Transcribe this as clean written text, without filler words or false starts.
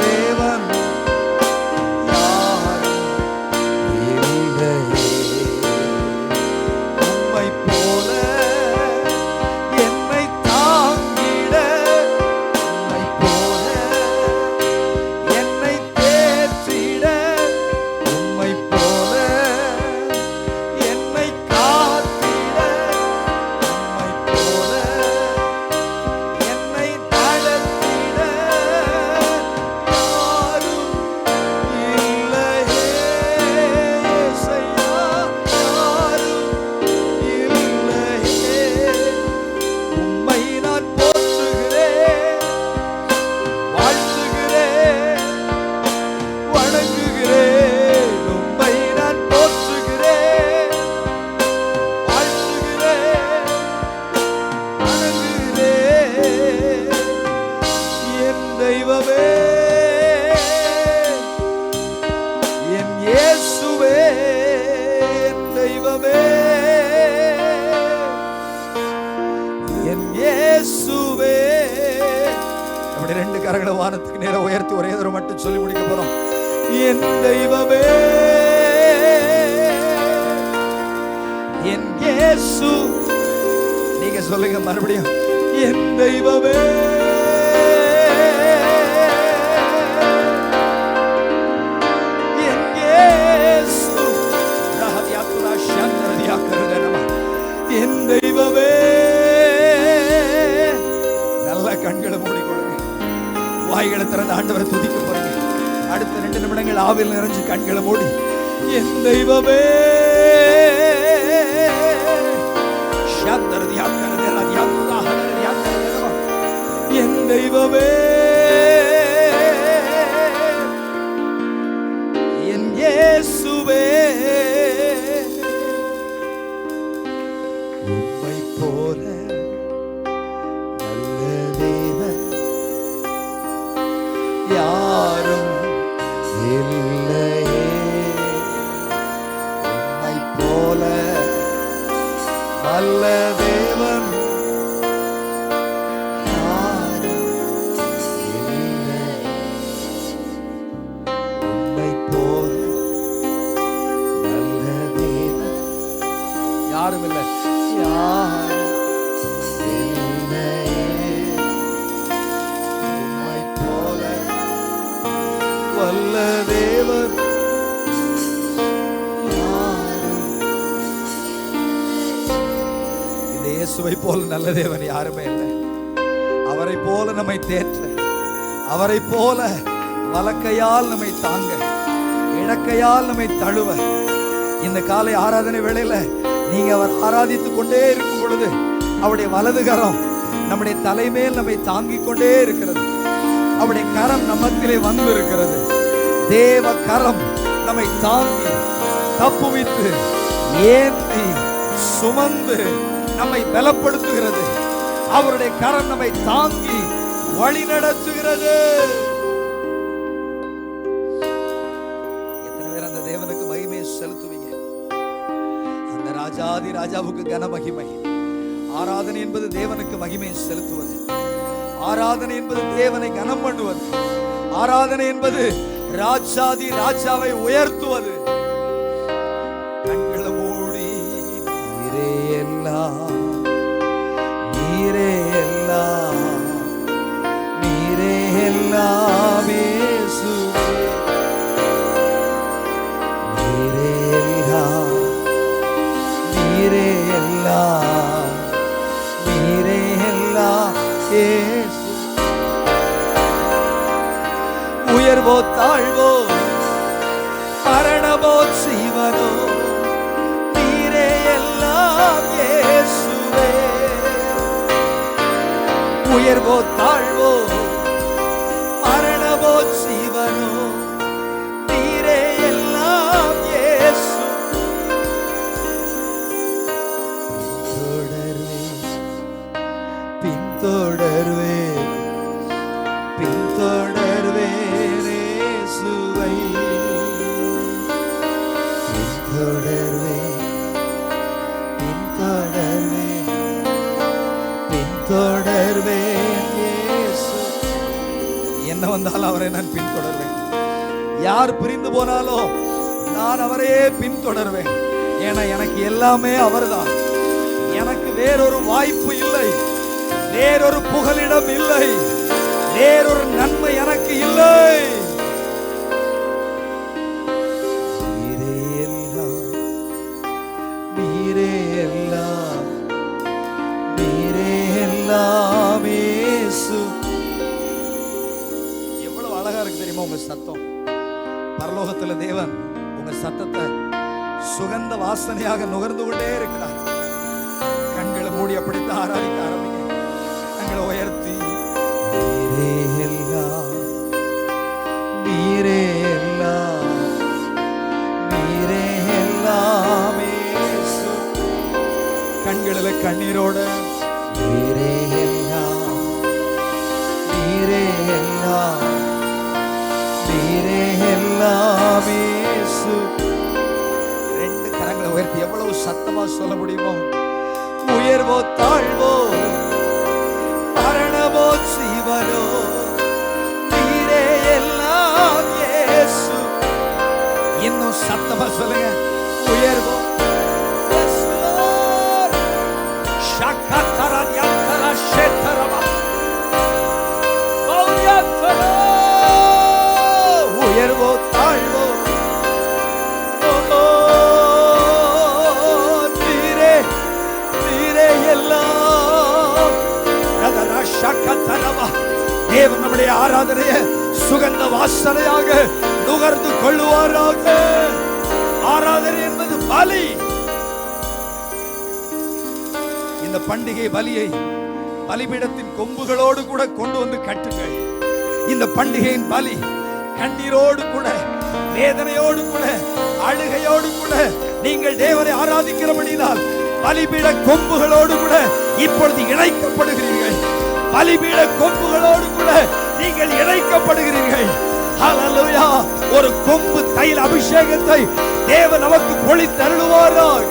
தேவன் யாரும் இல்லையே. உம்மை போல என்னை தாங்கிட, உம்மை போல என்னை தேற்றிட, உம்மை போல என்னை காத்திட, உம்மை போல என்னை நடத்திட யாரும் இல்லையே. இயேசையா, யாரும் இல்லையே. உம்மை நான் போற்றுகிறேன், வாழ்த்துகிறேன், வணங்குகிறேன். உம்மை நான் போற்றுகிறேன், வாழ்த்துகிறேன், வணங்குகிறேன். என் தெய்வமே, என் இயேசுவே, என் தெய்வமே, என் இயேசுவே. அப்படி ரெண்டு கரங்களை வானத்துக்கு நேரா உயர்த்தி ஒரே தடவை மட்டும் சொல்லி முடிக்க போறோம். என் தெய்வமே, என் இயேசு. நீங்க சொல்லுங்க மறுபடியும், என் தெய்வமே, என் இயேசு. ரஹதியாத்துலா ஷந்தரதியாக்கருதனமா. என் தெய்வமே. நல்ல கண்களை மூடிக்கொள்ளுங்க, வாய்களை திறந்து ஆண்டவரை துதிக்க போறீங்க. அடுத்த 2 நிமிடங்கள் ஆவியில் நிறைஞ்சு கண்களை மூடி, என் தெய்வமே, என் தெய்வமே, என் இயேசுவே. உம்மை போல நல்ல தேவன் யாரும் இல்லையே. உம்மை போல நல்ல தேவன் யாரும் இல்லை. உம்மை போல நல்ல தேவன் யாரும் இல்லை, யாரும் இல்லையே. உம்மை போல வல்ல தேவன் யாரும். இந்த இயேசுவை போல நல்ல தேவன் யாருமே இல்லை. அவரை போல நம்மை தேற்ற, அவரை போல வலக்கையால் நம்மை தாங்க, இடக்கையால் நம்மை தழுவ. இந்த காலை ஆராதனை வேளையில நீங்க அவர் ஆராதித்துக் கொண்டே இருக்கும் பொழுது அவருடைய வலது கரம் நம்முடைய தலைமேல் நம்மை தாங்கிக் கொண்டே இருக்கிறது. அவருடைய கரம் நம்மத்திலே வந்து இருக்கிறது. தேவ கரம் நம்மை தாங்கி தப்புவித்து ஏந்தி சுமந்து நம்மை பலப்படுத்துகிறது. அவருடைய கரம் நம்மை தாங்கி வழி நடத்துகிறது. எத்தனை பேர் அந்த தேவனுக்கு மகிமையை செலுத்துவீங்க? அந்த ராஜாதி ராஜாவுக்கு கன மகிமை. ஆராதனை என்பது தேவனுக்கு மகிமையை செலுத்துவது. ஆராதனை என்பது தேவனை கனம் பண்ணுவது. ஆராதனை என்பது ராஜாதி ராஜாவை உயர்த்துவது. கண்களை மூடி, நீரே எல்லாம், நீரே எல்லாம், நீரே எல்லாம் இயேசுவே. நீரே எல்லாம், நீரே எல்லாம், நீரே எல்லாம் இயேசு. உயர்வோ தாழ்வோ, மரணமோ ஜீவனோ, நீரே எல்லாம் இயேசுவே. உயர்வோ தாழ்வோ, மரணமோ ஜீவனோ, நீரே எல்லாம் இயேசு. பின்தொடர்வே, பின்தொடர்வே இயேசுவை. பின்தொடர்வே, பின்தொடர்வே, பின்தொடர்வே இயேசு. என்ன வந்தாலும் அவரை நான் பின்தொடர்வேன். யார் பிரிந்து போனாலும் நான் அவரையே பின்தொடர்வேன். ஏன்னா எனக்கு எல்லாமே அவர்தான். எனக்கு வேறொரு வாய்ப்பு இல்லை, வேறொரு புகலிடம் இல்லை, வேறொரு நன்மை எனக்கு இல்லை. எவ்வளவு அழகா இருக்கு தெரியுமா உங்க சத்தம்? பரலோகத்துல தேவன் உங்க சத்தத்தை சுகந்த வாசனையாக நுகர்ந்து கொண்டே இருக்கிறார். கண்களை மூடி அப்படித்தான் ஆராதிக்க ஆரம்பிங்க. கண்களை உயர்த்தி நீரே எல்லாம், நீரே எல்லாம், நீரே எல்லாமே. கண்களில கண்ணீரோட நீரே எல்லாம், நீரே எல்லாம், நீரே எல்லாமே. ரெண்டு கரங்களை உயர்த்தி எவ்வளவு சத்தமா சொல்ல முடியுமோ? உயர்வோ தாழ்வோ, மரணமோ ஜீவனோ, நீரே எல்லாம் இயேசு. இன்னும் சத்தமா சொல்லுங்க. உயர்வோ உயர்வோ தாழ்வோ, நீரே நீரே எல்லாம். தேவன் நம்முடைய ஆராதனைய சுகந்த வாசனையாக நுகர்ந்து கொள்ளுவாராக. ஆராதனை என்பது பலி. இந்த பண்டிகை பலியை பலிபீடத்தின் கொம்புகளோடு கூட கொண்டு வந்து கட்டுங்கள். இந்த பண்டிகையின் பலி கண்ணீரோடு கூட, வேதனையோடு கூட, அழுகையோடு கூட நீங்கள் தேவனை ஆராதிக்கிறபடியால் பலிபீட கொம்புகளோடு கூட இப்பொழுது இணைக்கப்படுகிறீர்கள். பலிபீட கொம்புகளோடு கூட நீங்கள் இணைக்கப்படுகிறீர்கள். ஹல்லேலூயா. ஒரு கொம்பு தைல அபிஷேகத்தை தேவன் நமக்கு பொழித்தருளுவாராக.